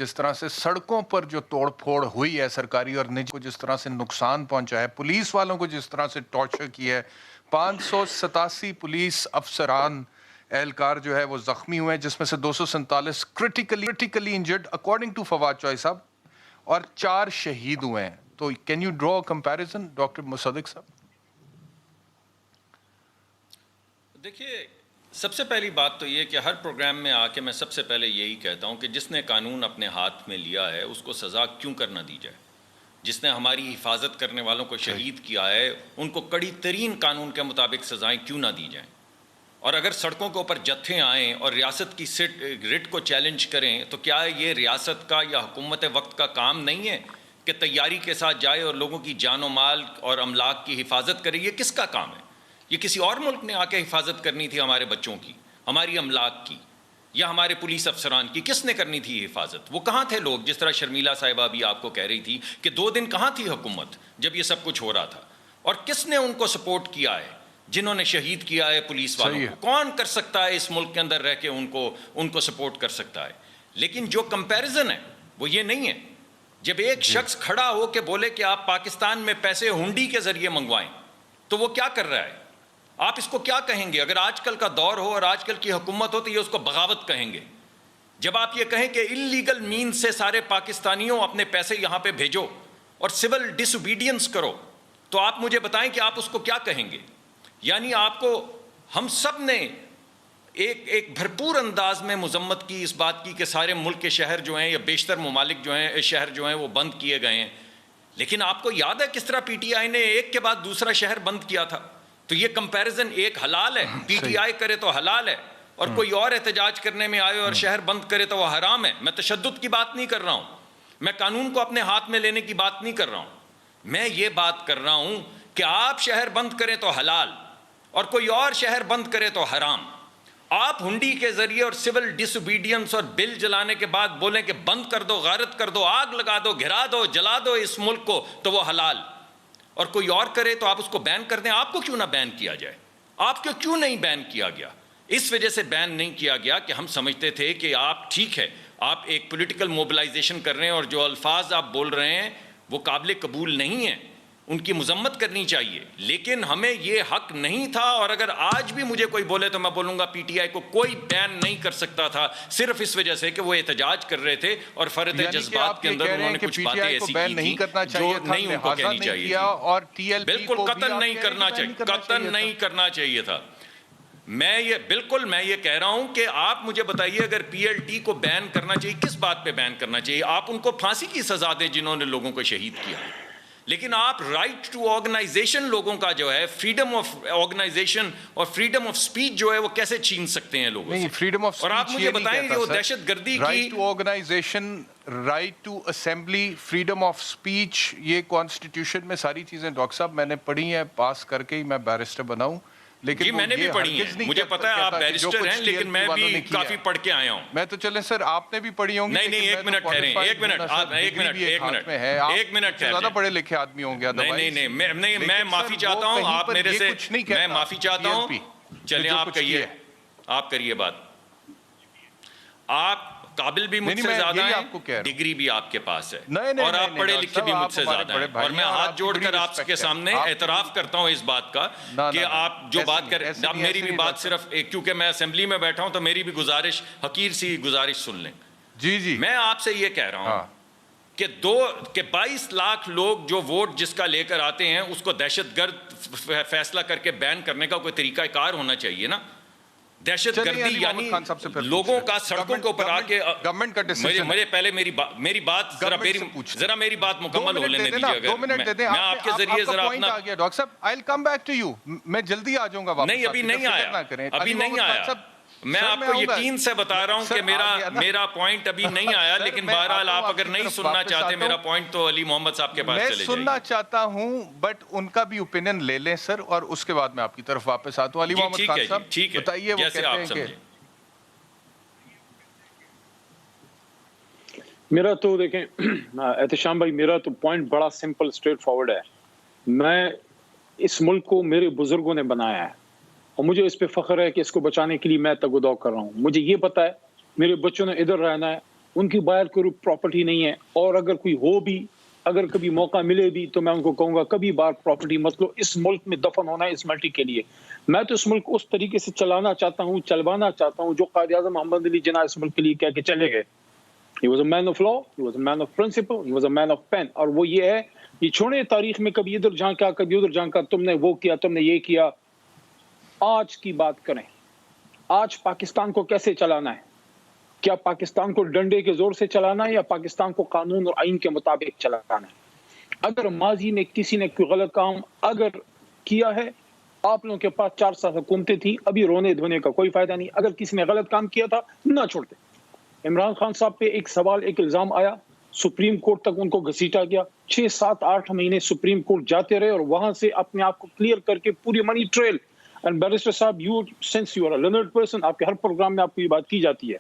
جس طرح سے سڑکوں پر جو توڑ پھوڑ ہوئی ہے سرکاری اور نجی کو جس طرح سے نقصان پہنچا ہے، پولیس والوں کو جس طرح سے ٹارچر کیا ہے، 587 پولیس افسران اہلکار جو ہے وہ زخمی ہوئے ہیں، جس میں سے 247 critically injured according to Fawad چوہے صاحب، اور 4 شہید ہوئے ہیں. تو can you draw comparison doctor Musaddiq sahib? دیکھیے، سب سے پہلی بات تو یہ کہ ہر پروگرام میں آ کے میں سب سے پہلے یہی کہتا ہوں کہ جس نے قانون اپنے ہاتھ میں لیا ہے اس کو سزا کیوں کر نہ دی جائے. جس نے ہماری حفاظت کرنے والوں کو شہید کیا ہے ان کو کڑی ترین قانون کے مطابق سزائیں کیوں نہ دی جائیں. اور اگر سڑکوں کے اوپر جتھے آئیں اور ریاست کی رٹ کو چیلنج کریں تو کیا یہ ریاست کا یا حکومت وقت کا کام نہیں ہے کہ تیاری کے ساتھ جائے اور لوگوں کی جان و مال اور املاک کی حفاظت کرے؟ یہ کس کا کام ہے؟ یہ کسی اور ملک نے آ کے حفاظت کرنی تھی ہمارے بچوں کی، ہماری املاک کی، یا ہمارے پولیس افسران کی؟ کس نے کرنی تھی حفاظت؟ وہ کہاں تھے لوگ؟ جس طرح شرمیلا صاحبہ بھی آپ کو کہہ رہی تھی کہ 2 دن کہاں تھی حکومت جب یہ سب کچھ ہو رہا تھا؟ اور کس نے ان کو سپورٹ کیا ہے جنہوں نے شہید کیا ہے پولیس والوں کو؟ کون کر سکتا ہے اس ملک کے اندر رہ کے ان کو سپورٹ کر سکتا ہے؟ لیکن جو کمپیریزن ہے وہ یہ نہیں ہے. جب ایک شخص کھڑا ہو کے بولے کہ آپ پاکستان میں پیسے ہنڈی کے ذریعے منگوائیں تو وہ کیا کر رہا ہے؟ آپ اس کو کیا کہیں گے؟ اگر آج کل کا دور ہو اور آج کل کی حکومت ہو تو یہ اس کو بغاوت کہیں گے. جب آپ یہ کہیں کہ انلیگل مین سے سارے پاکستانیوں اپنے پیسے یہاں پہ بھیجو اور سول ڈس اوبیڈینس کرو تو آپ مجھے بتائیں کہ آپ اس کو کیا کہیں گے؟ یعنی آپ کو ہم سب نے ایک بھرپور انداز میں مذمت کی اس بات کی کہ سارے ملک کے شہر جو ہیں یا بیشتر ممالک جو ہیں شہر جو ہیں وہ بند کیے گئے ہیں، لیکن آپ کو یاد ہے کس طرح پی ٹی آئی نے ایک کے بعد دوسرا شہر بند کیا تھا؟ تو یہ کمپیریزن ایک حلال ہے، پی ٹی آئی کرے تو حلال ہے، اور کوئی اور احتجاج کرنے میں آئے اور شہر بند کرے تو وہ حرام ہے. میں تشدد کی بات نہیں کر رہا ہوں، میں قانون کو اپنے ہاتھ میں لینے کی بات نہیں کر رہا ہوں. میں یہ بات کر رہا ہوں کہ آپ شہر بند کریں تو حلال اور کوئی اور شہر بند کرے تو حرام. آپ ہنڈی کے ذریعے اور سول ڈس اوبیڈینس اور بل جلانے کے بعد بولیں کہ بند کر دو، غارت کر دو، آگ لگا دو، گھرا دو، جلا دو اس ملک کو، تو وہ حلال. اور کوئی اور کرے تو آپ اس کو بین کر دیں. آپ کو کیوں نہ بین کیا جائے؟ آپ کو کیوں نہیں بین کیا گیا؟ اس وجہ سے بین نہیں کیا گیا کہ ہم سمجھتے تھے کہ آپ ٹھیک ہے، آپ ایک پولیٹیکل موبلائزیشن کر رہے ہیں اور جو الفاظ آپ بول رہے ہیں وہ قابل قبول نہیں ہیں، ان کی مذمت کرنی چاہیے، لیکن ہمیں یہ حق نہیں تھا. اور اگر آج بھی مجھے کوئی بولے تو میں بولوں گا پی ٹی آئی کو کوئی بین نہیں کر سکتا تھا، صرف اس وجہ سے کہ وہ احتجاج کر رہے تھے اور فرد جذبات کے اندر انہوں نے کچھ باتیں ایسی کی تھیں جو نہیں ان کو کہنی چاہیے تھی. بالکل قتل نہیں کرنا چاہیے، قتل نہیں کرنا چاہیے تھا. میں یہ کہہ رہا ہوں کہ آپ مجھے بتائیے اگر پی ایل ٹی کو بین کرنا چاہیے، کس بات پہ بین کرنا چاہیے؟ آپ ان کو پھانسی کی سزا دیں جنہوں نے لوگوں کو شہید کیا، لیکن آپ رائٹ ٹو آرگنائزیشن لوگوں کا جو ہے، فریڈم آف آرگنائزیشن اور فریڈم آف سپیچ جو ہے وہ کیسے چھین سکتے ہیں لوگوں سے؟ فریڈم آف اور آپ مجھے بتائیں کہ وہ دہشت گردی کی right to organisation, right to assembly, freedom of speech, یہ کانسٹیٹیوشن میں ساری چیزیں ڈاکٹر صاحب میں نے پڑھی ہیں، پاس کر کے ہی میں بیرسٹر بنا ہوں. لیکن جی میں نے بھی پڑھی ہیں، مجھے پتا ہے آپ بیرسٹر ہیں، لیکن میں بھی کافی پڑھ کے آیا ہوں. میں تو چلیں سر آپ نے بھی پڑھی ہوں گی. نہیں ایک منٹ ٹھہریں، ایک منٹ زیادہ پڑھے لکھے آدمی ہوں گے. نہیں میں معافی چاہتا ہوں، آپ میرے سے، میں معافی چاہتا ہوں. چلیں آپ کہیے، آپ کریے بات. آپ قابل بھی مجھ سے زیادہ ہیں، ڈگری بھی آپ کے پاس ہے، اور آپ پڑھے لکھے بھی مجھ سے زیادہ ہیں، اور میں ہاتھ جوڑ کر آپ کے سامنے اعتراف کرتا ہوں اس بات کا کہ آپ جو بات کر رہے ہیں، اب میری بھی بات صرف کیونکہ میں اسمبلی میں بیٹھا ہوں تو میری بھی گزارش، حقیر سی گزارش سن لیں. جی میں آپ سے یہ کہہ رہا ہوں کہ 22 لاکھ لوگ جو ووٹ جس کا لے کر آتے ہیں اس کو دہشت گرد فیصلہ کر کے بین کرنے کا کوئی طریقہ کار ہونا چاہیے نا. دہشت گردی یعنی لوگوں کا سڑکوں کے اوپر آ کے، مجھے پہلے میری بات ذرا میری بات مکمل ہو لینے دیجیے. میں آپ کے ذریعے ذرا اپنا، ڈاکٹر صاحب I'll come back to you، میں جلدی آ جاؤں گا واپس. نہیں ابھی نہیں آیا، میں آپ کو یقین سے بتا رہا ہوں کہ میرا پوائنٹ ابھی نہیں آیا، لیکن بہرحال آپ اگر نہیں سننا چاہتے میرا پوائنٹ تو علی محمد صاحب کے پاس چلے جائیے. میں سننا چاہتا ہوں بٹ ان کا بھی اوپینین لے لیں سر، اور اس کے بعد میں آپ کی طرف واپس آتا ہوں. علی محمد خان صاحب بتائیے، وہ کہتے ہیں کہ میرا تو دیکھیں احتشام بھائی، میرا تو پوائنٹ بڑا سمپل اسٹریٹ فارورڈ ہے. میں اس ملک کو میرے بزرگوں نے بنایا ہے اور مجھے اس پہ فخر ہے کہ اس کو بچانے کے لیے میں تگ و دو کر رہا ہوں. مجھے یہ پتا ہے میرے بچوں نے ادھر رہنا ہے، ان کی باہر کوئی پراپرٹی نہیں ہے, اور اگر کوئی ہو بھی, اگر کبھی موقع ملے بھی, تو میں ان کو کہوں گا کبھی باہر پراپرٹی مت لو. اس ملک میں دفن ہونا ہے اس ملٹی کے لیے. میں تو اس ملک کو اس طریقے سے چلانا چاہتا ہوں, چلوانا چاہتا ہوں جو قائد اعظم محمد علی جناح اس ملک کے لیے کہہ کے چلے گئے. He was a man of law, he was a man of principle, he was a man of pen. اور وہ یہ ہے, یہ چھوڑے تاریخ میں کبھی ادھر جھانکا کبھی ادھر جھانکا, تم نے وہ کیا, تم نے یہ کیا. آج کی بات کریں, آج پاکستان کو کیسے چلانا ہے. کیا پاکستان کو ڈنڈے کے زور سے چلانا ہے یا پاکستان کو قانون اور آئین کے مطابق چلانا ہے. اگر ماضی میں کسی نے کوئی غلط کام اگر کیا ہے, آپ لوگوں کے پاس 4 سال حکومتیں تھیں, ابھی رونے دھونے کا کوئی فائدہ نہیں. اگر کسی نے غلط کام کیا تھا نہ چھوڑتے. عمران خان صاحب پہ ایک سوال, ایک الزام آیا, سپریم کورٹ تک ان کو گھسیٹا گیا, 6 7 8 مہینے سپریم کورٹ جاتے رہے, اور وہاں سے اپنے آپ کو کلیئر کر کے پوری منی ٹریل. اینڈ بیرسٹر صاحب, you sense you are a learned person, آپ کے ہر پروگرام میں آپ کو یہ بات کی جاتی ہے,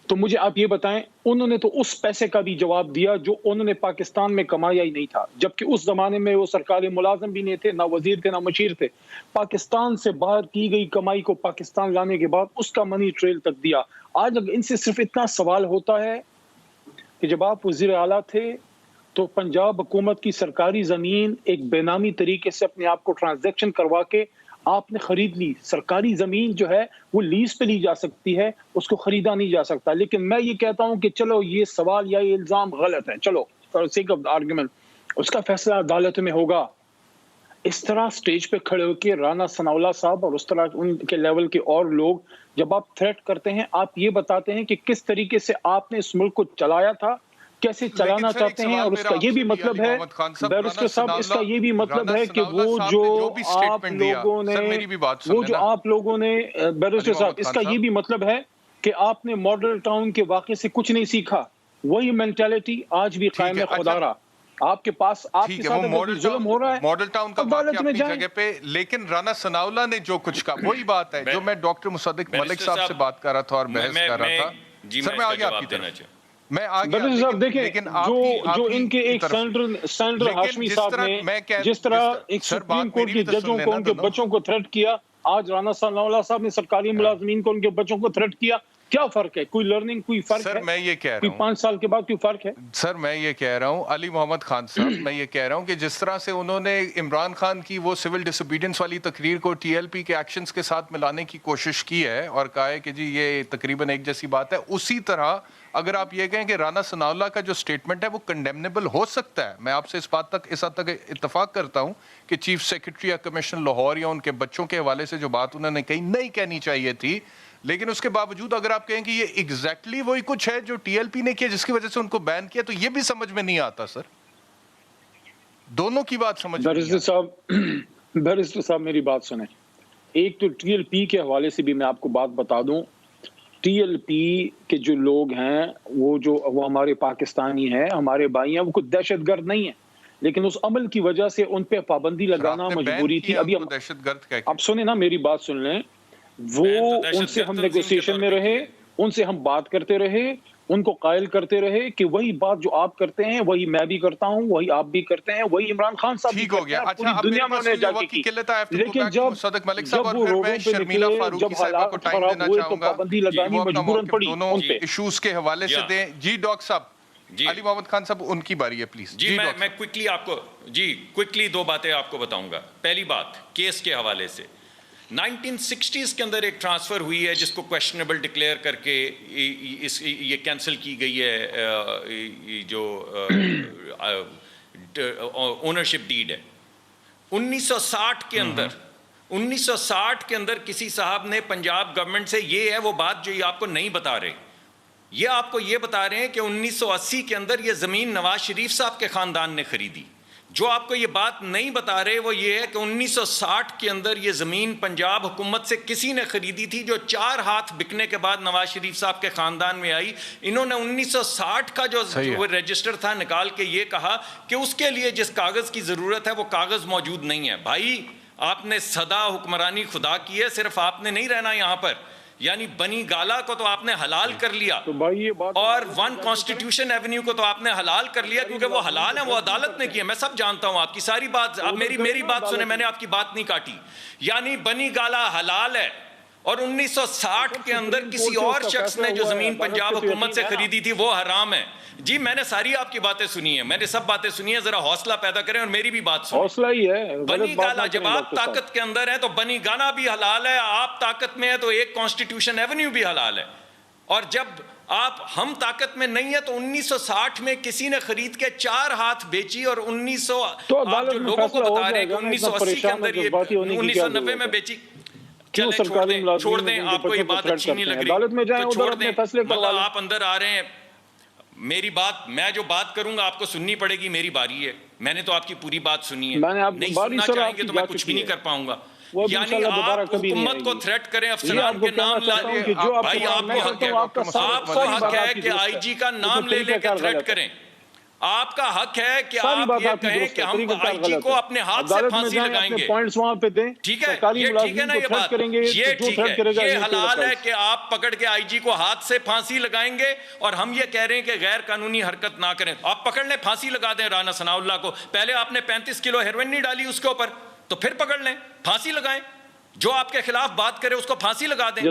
تو مجھے آپ یہ بتائیں, انہوں نے تو اس پیسے کا بھی جواب دیا جو انہوں نے پاکستان میں کمایا ہی نہیں تھا, جبکہ اس زمانے میں وہ سرکاری ملازم بھی نہیں تھے, نہ وزیر تھے, نہ مشیر تھے. پاکستان سے باہر کی گئی کمائی کو پاکستان لانے کے بعد اس کا منی ٹریل تک دیا. آج اگر ان سے صرف اتنا سوال ہوتا ہے کہ جب آپ وزیر اعلیٰ تھے تو پنجاب حکومت کی سرکاری زمین ایک بے نامی طریقے سے اپنے آپ کو ٹرانزیکشن کروا کے آپ نے خرید لی. سرکاری زمین جو ہے وہ لیز پہ لی جا سکتی ہے, اس کو خریدا نہیں جا سکتا. لیکن میں یہ کہتا ہوں کہ چلو یہ سوال یا یہ الزام غلط ہے, چلو فار سیک آف آرگومنٹ اس کا فیصلہ عدالت میں ہوگا. اس طرح سٹیج پہ کھڑے ہو کے رانا ثناء اللہ صاحب اور اس طرح ان کے لیول کے اور لوگ جب آپ تھریٹ کرتے ہیں, آپ یہ بتاتے ہیں کہ کس طریقے سے آپ نے اس ملک کو چلایا تھا, کیسے چلانا چاہتے ہیں. اور اس کا یہ بھی مطلب ہے بیرسٹر صاحب, اس کا یہ بھی مطلب ہے کہ وہ جو آپ لوگوں نے بیرسٹر صاحب, اس کا یہ بھی مطلب ہے کہ آپ نے ماڈل ٹاؤن کے واقعے سے کچھ نہیں سیکھا. وہی مینٹیلٹی آج بھی قائم ہے. خدا رہا آپ کے پاس, آپ کے ساتھ ظلم ہو رہا ہے, ماڈل ٹاؤن کا واقعہ اپنی جگہ پہ, لیکن رانا ثناء اللہ نے جو کچھ کہا وہی بات ہے جو میں ڈاکٹر مصدق ملک صاحب سے بات کر رہا تھا اور بحث کر رہا تھا. سر میں آگے آپ کی طرف, میں آگے, لیکن جو ان کے ایک سینڈر ہاشمی صاحب نے جس طرح ایک سپریم کورٹ کے ججوں کو ان کے بچوں کو تھریٹ کیا, آج رانا ثناء اللہ صاحب نے سرکاری ملازمین کو ان کے بچوں کو تھریٹ کیا. کیا فرق ہے؟ کوئی لرننگ, کوئی فرق ہے؟ سر میں یہ کہہ رہا ہوں, 5 سال کے بعد کوئی فرق ہے؟ سر میں یہ کہہ رہا ہوں, علی محمد خان صاحب, میں یہ کہہ رہا ہوں کہ جس طرح سے انہوں نے عمران خان کی وہ سول ڈس اوبیڈینس والی تقریر کو ٹی ایل پی کے ایکشنز کے ساتھ ملانے کی کوشش کی ہے اور کہا ہے کہ جی یہ تقریباً ایک جیسی بات ہے, اسی طرح اگر آپ یہ کہیں کہ رانا ثناء اللہ کا جو سٹیٹمنٹ ہے وہ کنڈیمنیبل ہو سکتا ہے, میں آپ سے اس حد تک اتفاق کرتا ہوں کہ چیف سیکرٹری یا کمشنر لاہور یا ان کے بچوں کے حوالے سے جو بات انہوں نے کہی نہیں کہنی چاہیے تھی, لیکن اس کے باوجود اگر آپ کہیں کہ یہ ایگزیکٹلی وہی کچھ ہے جو ٹی ایل پی نے کیا جس کی وجہ سے ان کو بین کیا, تو یہ بھی سمجھ میں نہیں آتا. سر دونوں کی بات سمجھ میں نہیں آتا. بیرسٹر صاحب میری بات سنیں, ایک تو ٹی ایل پی کے حوالے سے بھی میں آپ کو بات بتا دوں, ٹی ایل پی کے جو لوگ ہیں وہ ہمارے پاکستانی ہیں, ہمارے بھائی ہیں, وہ کوئی دہشت گرد نہیں ہیں, لیکن اس عمل کی وجہ سے ان پہ پابندی لگانا مجبوری تھی. ابھی دہشت گرد کہہ اب سنیں نا میری بات سن لیں, وہ ان سے ہم نیگوسیشن میں رہے, ان سے ہم بات کرتے رہے, ان کو قائل کرتے رہے کہ وہی بات جو آپ کرتے ہیں وہی میں بھی کرتا ہوں, وہی آپ بھی کرتے ہیں, وہی عمران خان صاحب بھی کرتے ہیں, پوری دنیا میں انہیں جا کے کی. لیکن جب وہ روڈوں پہ نکلے, جب حالات خراب ہوئے تو پابندی لگانی مجبوراً پڑی ان پہ. ایشوز کے حوالے سے دیں. جی ڈاکٹر صاحب, علی محمد خان صاحب ان کی باری ہے پلیز. جی میں کوئکلی آپ کو, جی کوئکلی 2 باتیں آپ کو بتاؤں گا. پہلی بات کیس کے حوالے سے 1960s کے اندر ایک ٹرانسفر ہوئی ہے جس کو کویشچنیبل ڈکلیئر کر کے یہ کینسل کی گئی ہے, جو اونرشپ ڈیڈ ہے. 1960 کے اندر کسی صاحب نے پنجاب گورنمنٹ سے, یہ ہے وہ بات جو یہ آپ کو نہیں بتا رہے, یہ آپ کو یہ بتا رہے ہیں کہ 1980 کے اندر یہ زمین نواز شریف صاحب کے خاندان نے خریدی. جو آپ کو یہ بات نہیں بتا رہے وہ یہ ہے کہ 1960 کے اندر یہ زمین پنجاب حکومت سے کسی نے خریدی تھی, جو 4 ہاتھ بکنے کے بعد نواز شریف صاحب کے خاندان میں آئی. انہوں نے 1960 کا جو رجسٹر تھا نکال کے یہ کہا کہ اس کے لیے جس کاغذ کی ضرورت ہے وہ کاغذ موجود نہیں ہے. بھائی آپ نے سدا حکمرانی خدا کی ہے, صرف آپ نے نہیں رہنا یہاں پر, یعنی بنی گالا کو تو آپ نے حلال کر لیا, اور 1 کانسٹیٹیوشن ایونیو کو تو آپ نے حلال کر لیا کیونکہ وہ حلال ہے, وہ عدالت نے کیا. میں سب جانتا ہوں آپ کی ساری بات, آپ میری بات سنیں, میں نے آپ کی بات نہیں کاٹی. یعنی بنی گالا حلال ہے اور 1960 کے اندر کسی اور شخص نے جو زمین پنجاب حکومت سے خریدی تھی وہ حرام ہے. جی میں نے ساری آپ کی باتیں سنی ہیں, میں نے سب باتیں سنی ہیں, ذرا حوصلہ پیدا کریں اور میری بھی بات سنیں. حوصلہ ہی ہے. بنی گالا, جب آپ طاقت کے اندر ہیں تو بنی گانا بھی حلال ہے, آپ طاقت میں ہیں تو ایک کانسٹیٹیوشن ایونیو بھی حلال ہے. اور جب ہم طاقت میں نہیں ہے تو 1960 میں کسی نے خرید کے 4 ہاتھ بیچی اور 1900 آپ جو لوگوں کو بتا رہے ہیں کہ 1980 کے اندر یہ 1990 میں بیچی. چلیں چھوڑ دیں, آپ کو یہ بات اچھی نہیں لگ رہی تو چھوڑ دیں. مطلب آپ اندر آ رہے ہیں, میری بات, میں جو بات کروں گا آپ کو سننی پڑے گی, میری باری ہے. میں نے تو آپ کی پوری بات سنی ہے, نہیں سننا چاہیں گے تو میں کچھ بھی نہیں کر پاؤں گا. یعنی آپ حکومت کو تھریٹ کریں, افسران کے نام لائیں. بھائی آپ کو حق ہے کہ آئی جی کا نام لے لے کے تھریٹ کریں. آپ کا حق ہے کہ آپ یہ کہیں کہ ہم آئی جی کو اپنے ہاتھ سے پھانسی لگائیں گے. ٹھیک ہے, یہ ٹھیک ہے نا, یہ بات یہ ٹھیک ہے, یہ حلال ہے کہ آپ پکڑ کے آئی جی کو ہاتھ سے پھانسی لگائیں گے اور ہم یہ کہہ رہے ہیں کہ غیر قانونی حرکت نہ کریں. آپ پکڑ لیں, پھانسی لگا دیں رانا ثناء اللہ کو. پہلے آپ نے 35 کلو ہیروئن نہیں ڈالی اس کے اوپر, تو پھر پکڑ لیں, پھانسی لگائیں. جو آپ کے خلاف بات کرے اس کو پھانسی لگا دیں.